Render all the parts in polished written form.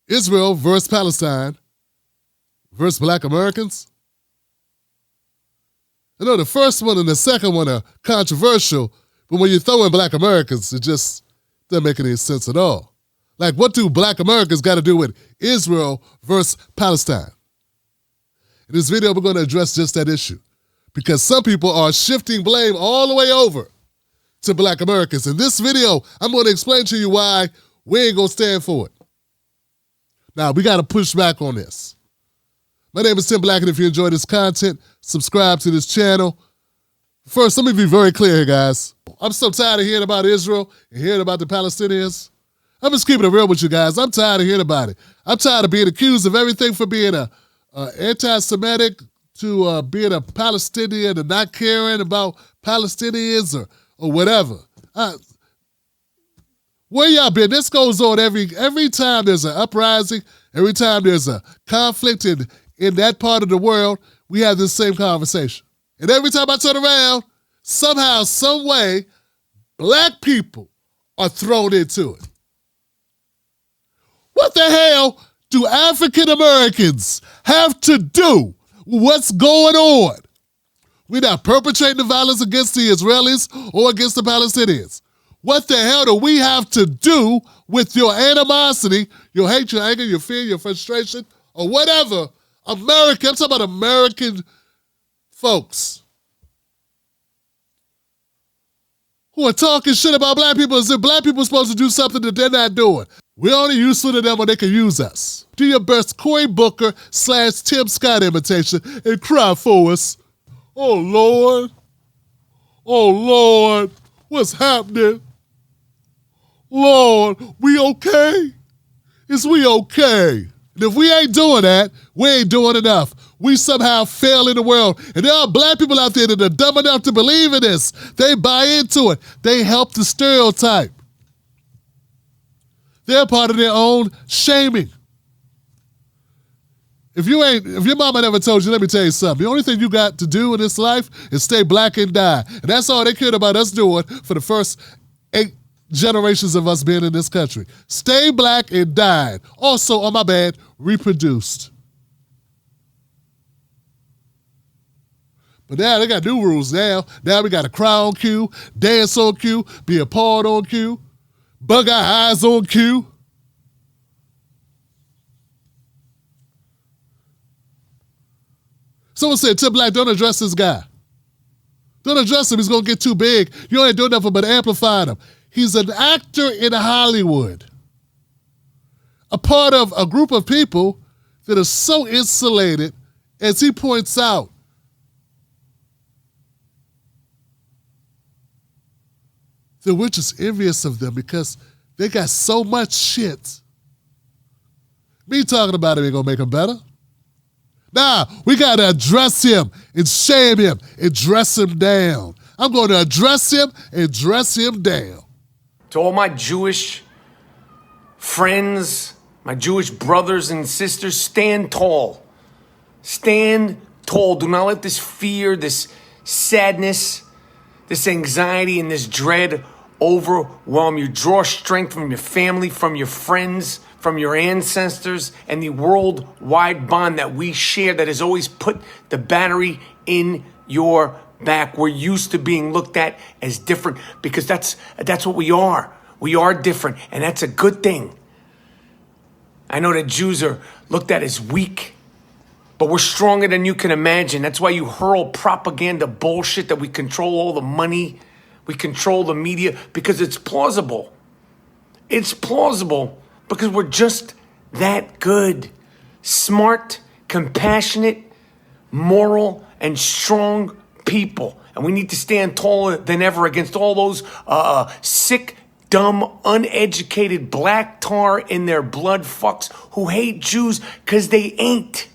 Israel versus Palestine versus Black Americans. I know the first one and the second one are controversial, but when you throw in Black Americans, it just doesn't make any sense at all. Like, what do Black Americans got to do with Israel versus Palestine? In this video, we're going to address just that issue because some people are shifting blame all the way over to Black Americans. In this video, I'm going to explain to you why we ain't going to stand for it. Now, we got to push back on this. My name is Tim Black, and if you enjoy this content, subscribe to this channel. First, let me be very clear here, guys. I'm so tired of hearing about Israel and hearing about the Palestinians. I'm just keeping it real with you guys. I'm tired of hearing about it. I'm tired of being accused of everything from being a anti-Semitic to being a Palestinian and not caring about Palestinians or whatever. Where y'all been? This goes on every time there's an uprising, every time there's a conflict in that part of the world, we have this same conversation. And every time I turn around, somehow, some way, Black people are thrown into it. What the hell do African Americans have to do with what's going on? We're not perpetrating the violence against the Israelis or against the Palestinians. What the hell do we have to do with your animosity, your hate, your anger, your fear, your frustration, or whatever? America, I'm talking about American folks who are talking shit about Black people as if Black people are supposed to do something that they're not doing. We're only useful to them when they can use us. Do your best Cory Booker / Tim Scott imitation and cry for us. Oh, Lord. Oh, Lord. What's happening? Lord, we okay? Is we okay? And if we ain't doing that, we ain't doing enough. We somehow fail in the world. And there are Black people out there that are dumb enough to believe in this. They buy into it. They help the stereotype. They're part of their own shaming. If your mama never told you, let me tell you something. The only thing you got to do in this life is stay Black and die. And that's all they cared about us doing for the first 8 generations of us being in this country. Stay Black and die. Also, on my bad, reproduced. But now they got new rules now. Now we got to cry on cue, dance on cue, be appalled on cue, bug our eyes on cue. Someone said, Tim Black, don't address this guy. Don't address him. He's going to get too big. You ain't doing nothing but amplifying him. He's an actor in Hollywood. A part of a group of people that are so insulated, as he points out. That we're just envious of them because they got so much shit. Me talking about it ain't going to make them better. Nah, we got to address him and shame him and dress him down. I'm going to address him and dress him down. To all my Jewish friends, my Jewish brothers and sisters, stand tall. Stand tall. Do not let this fear, this sadness, this anxiety, and this dread overwhelm you. Draw strength from your family, from your friends, from your ancestors, and the worldwide bond that we share that has always put the battery in your back. We're used to being looked at as different because that's what we are. We are different, and that's a good thing. I know that Jews are looked at as weak, but we're stronger than you can imagine. That's why you hurl propaganda bullshit that we control all the money, we control the media, because it's plausible. It's plausible because we're just that good. Smart, compassionate, moral, and strong people. And we need to stand taller than ever against all those sick, dumb, uneducated, black tar in their blood fucks who hate Jews because they ain't.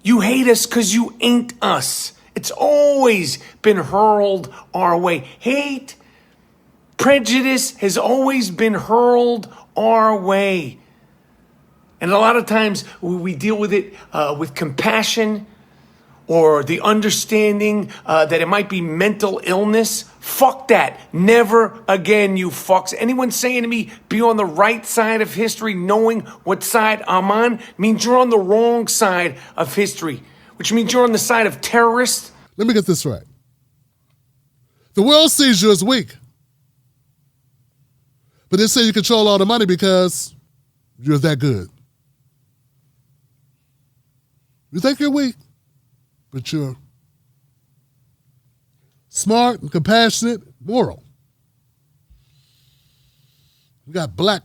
You hate us because you ain't us. It's always been hurled our way. Hate, prejudice has always been hurled our way. And a lot of times we deal with it with compassion or the understanding that it might be mental illness. Fuck that. Never again, you fucks. Anyone saying to me, be on the right side of history, knowing what side I'm on, means you're on the wrong side of history, which means you're on the side of terrorists. Let me get this right. The world sees you as weak. But they say you control all the money because you're that good. You think you're weak, but you're smart and compassionate, moral. We got black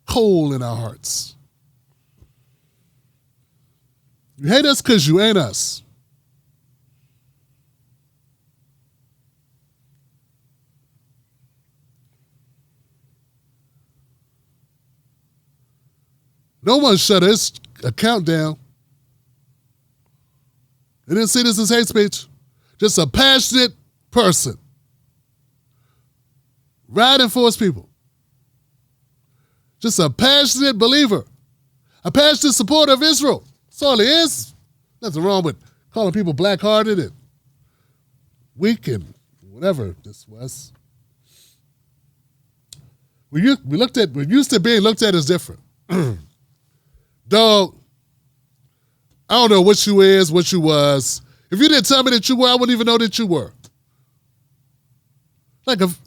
coal in our hearts. You hate us because you ain't us. No one shut his account down. They didn't see this as hate speech. Just a passionate person riding for his people. Just a passionate believer. A passionate supporter of Israel. That's all he is. Nothing wrong with calling people black-hearted and weak and whatever this was. We used to being looked at as different. Dog, I don't know what you is, what you was. If you didn't tell me that you were, I wouldn't even know that you were. Like if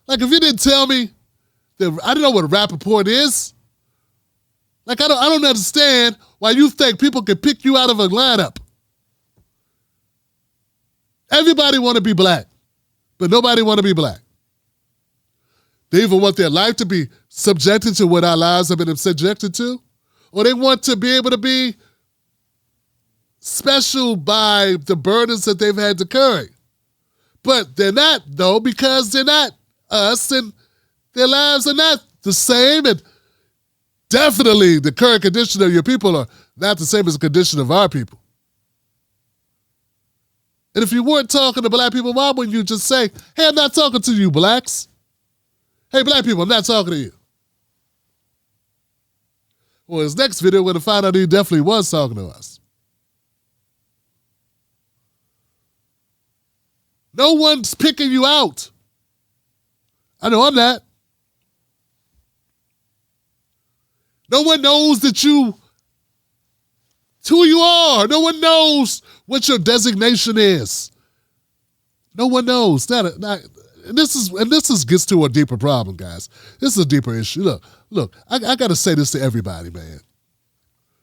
you didn't tell me that I don't know what a Rappaport is. Like I don't understand why you think people can pick you out of a lineup. Everybody want to be black, but nobody want to be black. They even want their life to be subjected to what our lives have been subjected to, or they want to be able to be special by the burdens that they've had to carry. But they're not, though, because they're not us, and their lives are not the same, and definitely the current condition of your people are not the same as the condition of our people. And if you weren't talking to black people, why wouldn't you just say, hey, I'm not talking to you, blacks? Hey, black people, I'm not talking to you. Well, his next video, we're going to find out he definitely was talking to us. No one's picking you out. I know I'm not. No one knows that who you are. No one knows what your designation is. No one knows. And this gets to a deeper problem, guys. This is a deeper issue. Look, I got to say this to everybody, man.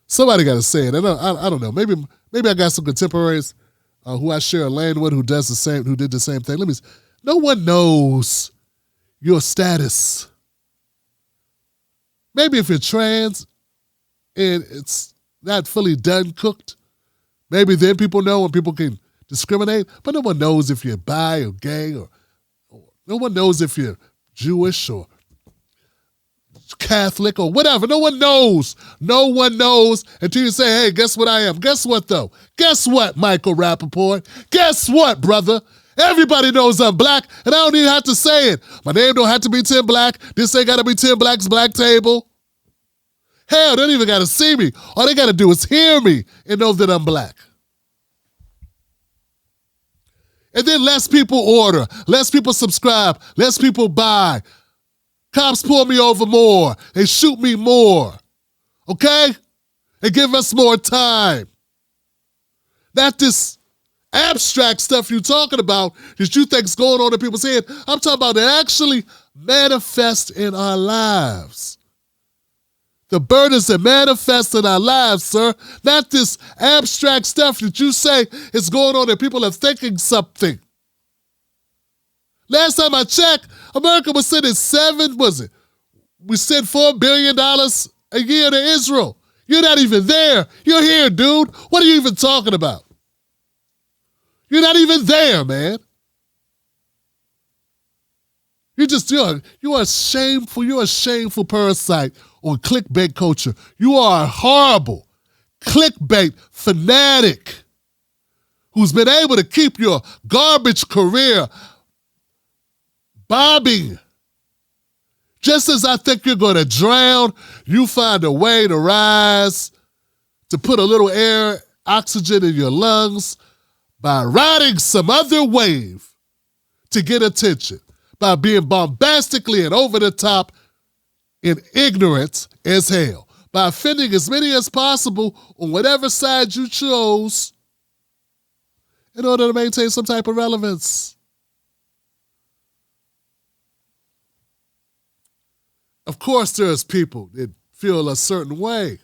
Somebody got to say it. I don't know. Maybe I got some contemporaries who I share a lane with who did the same thing. No one knows your status. Maybe if you're trans and it's not fully done, cooked, maybe then people know and people can discriminate, but no one knows if you're bi or gay or no one knows if you're Jewish or Catholic or whatever. No one knows. No one knows until you say, hey, guess what I am? Guess what, though? Guess what, Michael Rappaport? Guess what, brother? Everybody knows I'm black, and I don't even have to say it. My name don't have to be Tim Black. This ain't got to be Tim Black's Black Table. Hell, they don't even got to see me. All they got to do is hear me and know that I'm black. And then less people order, less people subscribe, less people buy. Cops pull me over more. They shoot me more. Okay? They give us more time. Not this abstract stuff you're talking about that you think's going on in people's head. I'm talking about it actually manifest in our lives. The burdens that manifest in our lives, sir. Not this abstract stuff that you say is going on and people are thinking something. Last time I checked, America was sending we sent $4 billion a year to Israel. You're not even there. You're here, dude. What are you even talking about? You're not even there, man. You're a shameful parasite on clickbait culture. You are a horrible clickbait fanatic who's been able to keep your garbage career bobbing. Just as I think you're going to drown, you find a way to rise, to put a little air oxygen in your lungs by riding some other wave to get attention, by being bombastically and over the top and ignorant as hell, by offending as many as possible on whatever side you chose in order to maintain some type of relevance. Of course, there's people that feel a certain way,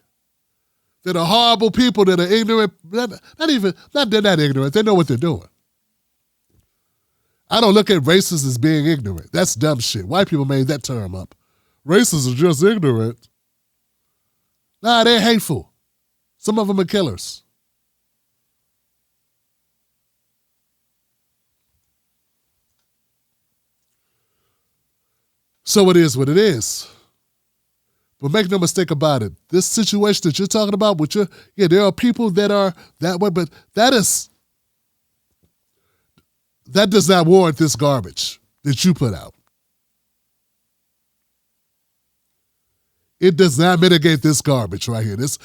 that are horrible people, that are ignorant. They're not ignorant. They know what they're doing. I don't look at racists as being ignorant. That's dumb shit. White people made that term up. Racists are just ignorant. Nah, they're hateful. Some of them are killers. So it is what it is. But make no mistake about it. This situation that you're talking about, there are people that are that way, but that does not warrant this garbage that you put out. It does not mitigate this garbage right here. This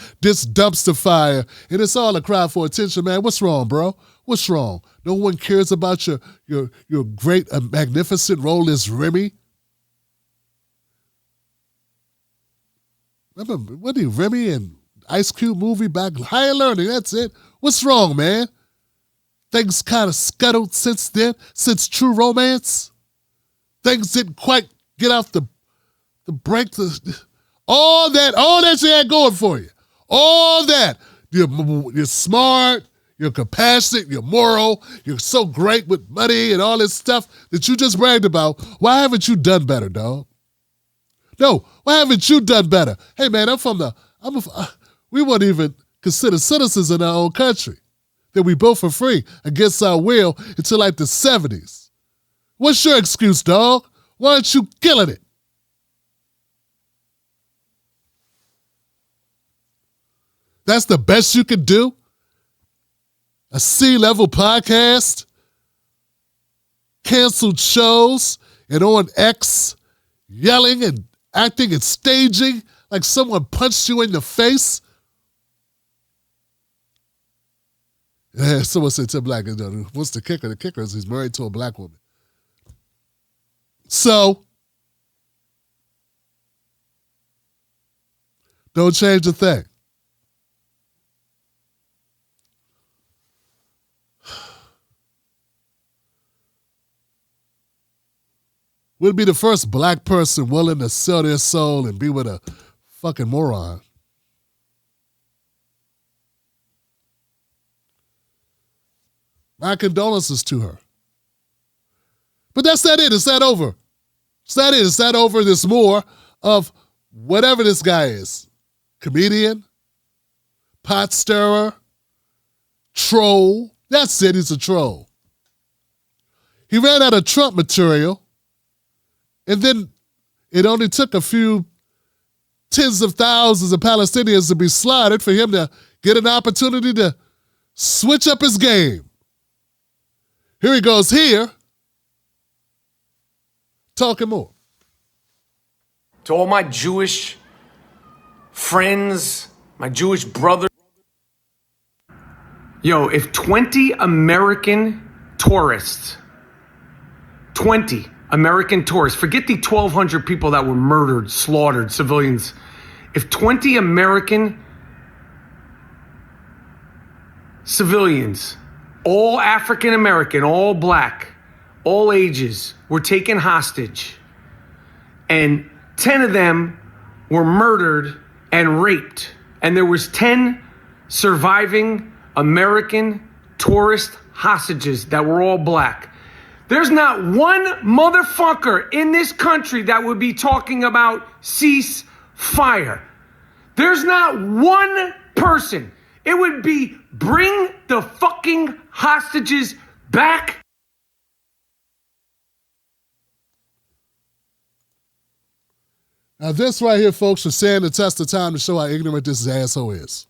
dumpster fire, and it's all a cry for attention, man. What's wrong, bro? What's wrong? No one cares about your great, magnificent role as Remy. Remember, what are you, Remy and Ice Cube movie back? Higher Learning, that's it. What's wrong, man? Things kind of scuttled since then, since True Romance. Things didn't quite get off the break. All that you had going for you. All that. You're smart, you're compassionate, you're moral, you're so great with money and all this stuff that you just bragged about. Why haven't you done better, dog? No, why haven't you done better? Hey, man, we weren't even considered citizens in our own country. That we built for free against our will until like the 70s. What's your excuse, dog? Why aren't you killing it? That's the best you can do? A C-level podcast? Canceled shows? And on X, yelling and acting and staging like someone punched you in the face? Yeah, someone said to Black, what's the kicker? The kicker is he's married to a black woman. So, don't change a thing. Would be the first black person willing to sell their soul and be with a fucking moron. My condolences to her. But that's not it. It's not over. It's not it. It's not over. There's more of whatever this guy is. Comedian, pot stirrer, troll. That's it. He's a troll. He ran out of Trump material. And then it only took a few tens of thousands of Palestinians to be slaughtered for him to get an opportunity to switch up his game. Here he goes here, talking more. To all my Jewish friends, my Jewish brothers. Yo, if 20 American tourists, 20 American tourists, forget the 1,200 people that were murdered, slaughtered, civilians. If 20 American civilians, all African American, all black, all ages, were taken hostage, and 10 of them were murdered and raped, and there was 10 surviving American tourist hostages that were all black. There's not one motherfucker in this country that would be talking about cease fire. There's not one person. It would be bring the fucking hostages back. Now this right here, folks, is saying the test of time to show how ignorant this asshole is.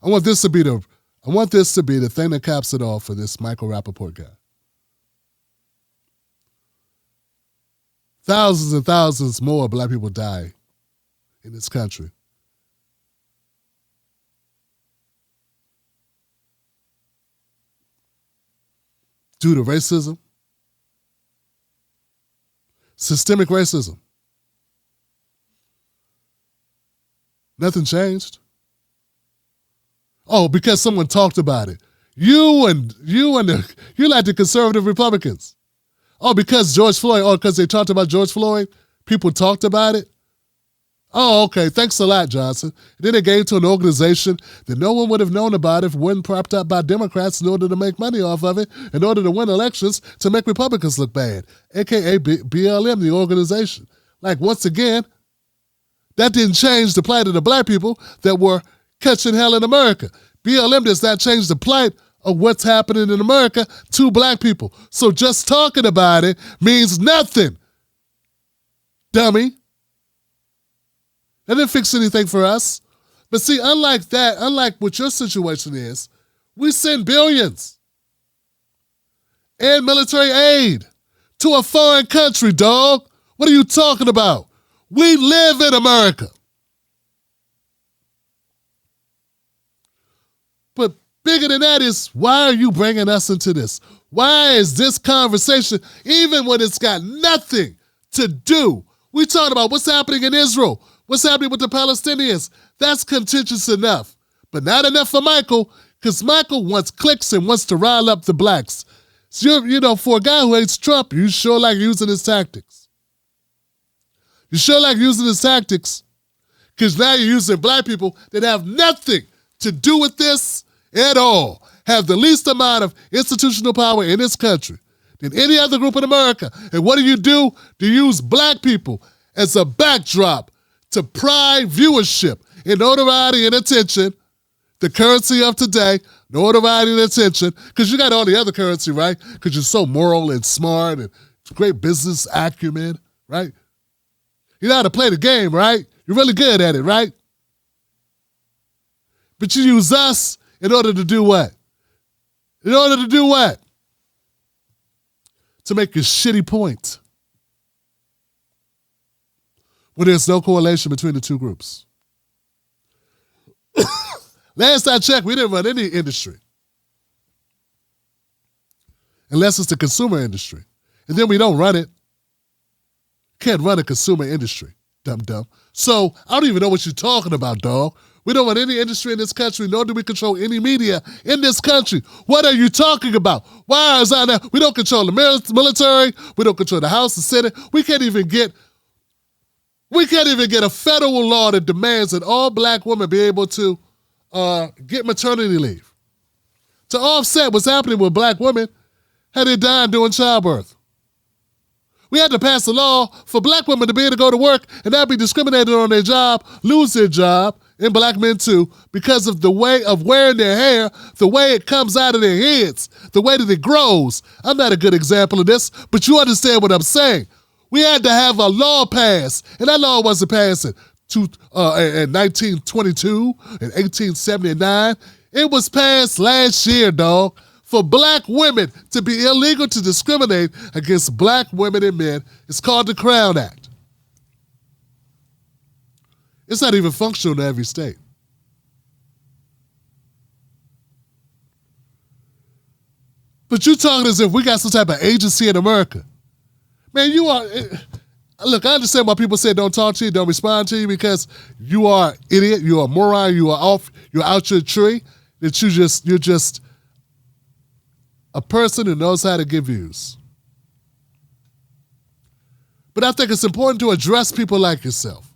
I want this to be the thing that caps it off for this Michael Rappaport guy. Thousands and thousands more black people die in this country. due to racism, systemic racism. Nothing changed. Oh, because someone talked about it. You like the conservative Republicans. Oh, because George Floyd, because they talked about George Floyd, people talked about it. Oh, okay, thanks a lot, Johnson. And then they gave to an organization that no one would have known about if it wasn't propped up by Democrats in order to make money off of it, in order to win elections to make Republicans look bad, a.k.a. BLM, the organization. Like, once again, that didn't change the plight of the black people that were catching hell in America. BLM does not change the plight of what's happening in America to black people. So just talking about it means nothing, dummy. That didn't fix anything for us. But see, unlike that, unlike what your situation is, we send billions and military aid to a foreign country, dog. What are you talking about? We live in America. But bigger than that is, why are you bringing us into this? Why is this conversation, even when it's got nothing to do? We talking about what's happening in Israel, what's happening with the Palestinians. That's contentious enough, but not enough for Michael, because Michael wants clicks and wants to rile up the blacks. So, for a guy who hates Trump, you sure like using his tactics. You sure like using his tactics, because now you're using black people that have nothing to do with this at all, have the least amount of institutional power in this country than any other group in America. And what do? You use black people as a backdrop to pry viewership and notoriety and attention, the currency of today, notoriety and attention, because you got all the other currency, right? Because you're so moral and smart and great business acumen, right? You know how to play the game, right? You're really good at it, right? But you use us in order to do what? In order to do what? To make a shitty point. When there's no correlation between the two groups. Last I checked, we didn't run any industry. Unless it's the consumer industry. And then we don't run it. Can't run a consumer industry, dumb. So I don't even know what you're talking about, dog. We don't run any industry in this country, nor do we control any media in this country. What are you talking about? Why is that? We don't control the military. We don't control the House, the Senate. We can't even get a federal law that demands that all black women be able to get maternity leave to offset what's happening with black women had they died during childbirth. We had to pass a law for black women to be able to go to work and not be discriminated on their job, lose their job, and black men too, because of the way of wearing their hair, the way it comes out of their heads, the way that it grows. I'm not a good example of this, but you understand what I'm saying. We had to have a law passed, and that law wasn't passed in 1922 and 1879. It was passed last year, dog, for black women to be illegal to discriminate against black women and men. It's called the Crown Act. It's not even functional in every state. But you talking as if we got some type of agency in America. Man, you are... Look, I understand why people say don't talk to you, don't respond to you, because you are an idiot, you're a moron, you're out your tree, that you're just a person who knows how to give views. But I think it's important to address people like yourself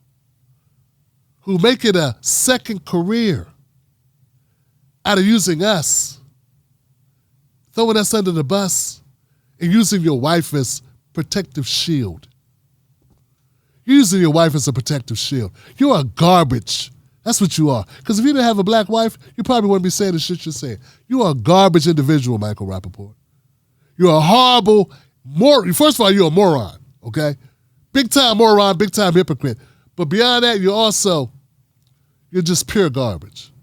who make it a second career out of using us, throwing us under the bus, and using your wife as protective shield. You're using your wife as a protective shield. You are garbage. That's what you are. Because if you didn't have a black wife, you probably wouldn't be saying the shit you're saying. You are a garbage individual, Michael Rappaport. You're a horrible, first of all, you're a moron, okay? Big time moron, big time hypocrite. But beyond that, you're just pure garbage,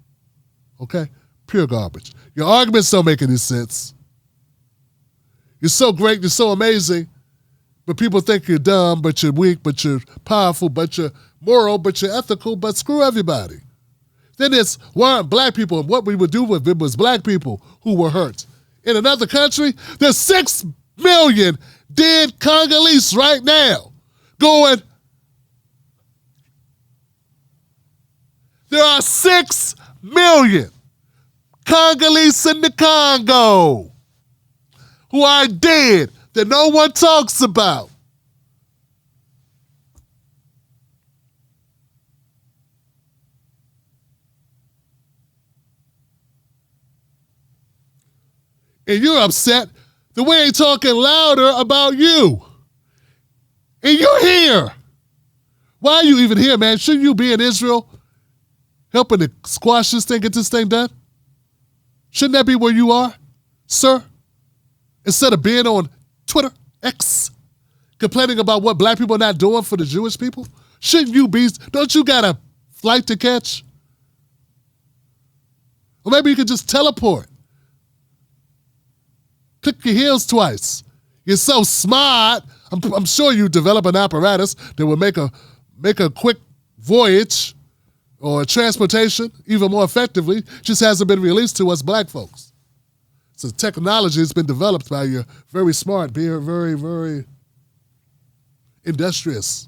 okay? Pure garbage. Your arguments don't make any sense. You're so great, you're so amazing, but people think you're dumb, but you're weak, but you're powerful, but you're moral, but you're ethical, but screw everybody. Then it's, why aren't black people, and what we would do with it was black people who were hurt in another country, there's 6 million dead Congolese right now going, there are 6 million Congolese in the Congo who are dead that no one talks about. And you're upset that we ain't talking louder about you. And you're here. Why are you even here, man? Shouldn't you be in Israel helping to squash this thing, get this thing done? Shouldn't that be where you are, sir? Instead of being on Twitter, X, complaining about what black people are not doing for the Jewish people? Shouldn't you be? Don't you got a flight to catch? Or maybe you could just teleport. Click your heels twice. You're so smart. I'm sure you develop an apparatus that will make a quick voyage or transportation even more effectively. Just hasn't been released to us black folks. So technology has been developed by you. Very smart, very, very, very industrious.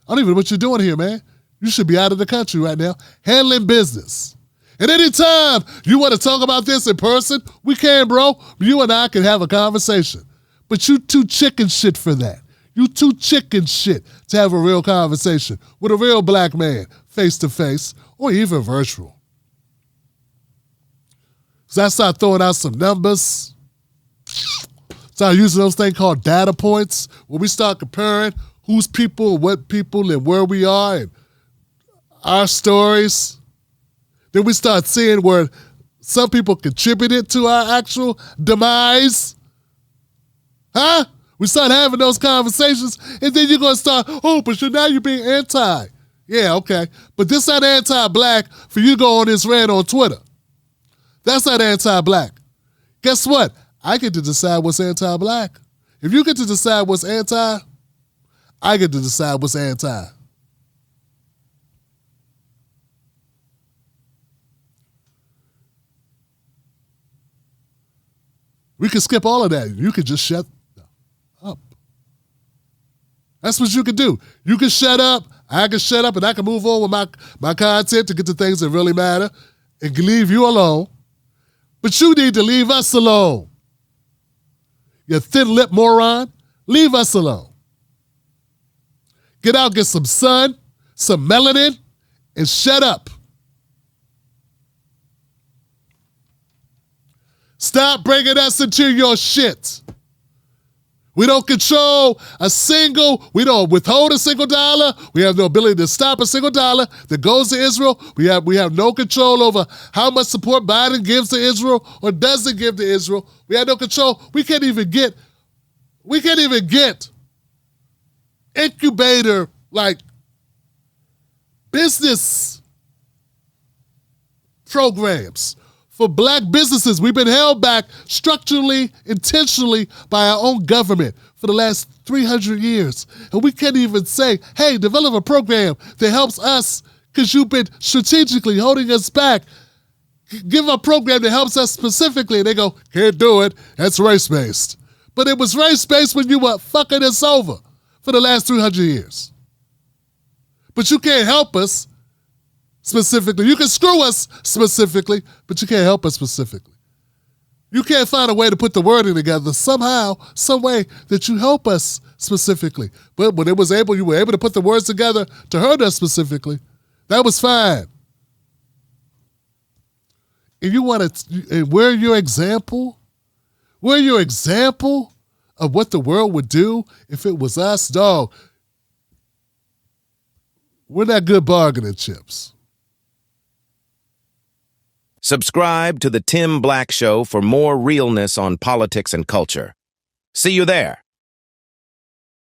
I don't even know what you're doing here, man. You should be out of the country right now, handling business. And anytime you want to talk about this in person, we can, bro. You and I can have a conversation. But you too chicken shit for that. You too chicken shit to have a real conversation with a real black man, face to face, or even virtual. So I start throwing out some numbers. Start using those things called data points, where we start comparing who's people, what people, and where we are, and our stories. Then we start seeing where some people contributed to our actual demise. Huh? We start having those conversations, and then you're going to start, oh, but now you're being anti. Yeah, okay. But this not anti-black for you to go on this rant on Twitter. That's not anti-black. Guess what? I get to decide what's anti-black. If you get to decide what's anti, I get to decide what's anti. We can skip all of that. You can just shut up. That's what you can do. You can shut up, I can shut up, and I can move on with my content to get to things that really matter and leave you alone. But you need to leave us alone. You thin-lipped moron, leave us alone. Get out, get some sun, some melanin, and shut up. Stop bringing us into your shit. We don't control we don't withhold a single dollar. We have no ability to stop a single dollar that goes to Israel. We have no control over how much support Biden gives to Israel or doesn't give to Israel. We have no control. We can't even get incubator, like, business programs for black businesses. We've been held back structurally, intentionally by our own government for the last 300 years. And we can't even say, hey, develop a program that helps us because you've been strategically holding us back. Give a program that helps us specifically. And they go, can't do it. That's race-based. But it was race-based when you were fucking us over for the last 300 years. But you can't help us specifically. You can screw us specifically, but you can't help us specifically. You can't find a way to put the wording together somehow, some way that you help us specifically. But when you were able to put the words together to hurt us specifically, that was fine. And we're your example? We're your example of what the world would do if it was us? Dog, we're not good bargaining chips. Subscribe to The Tim Black Show for more realness on politics and culture. See you there.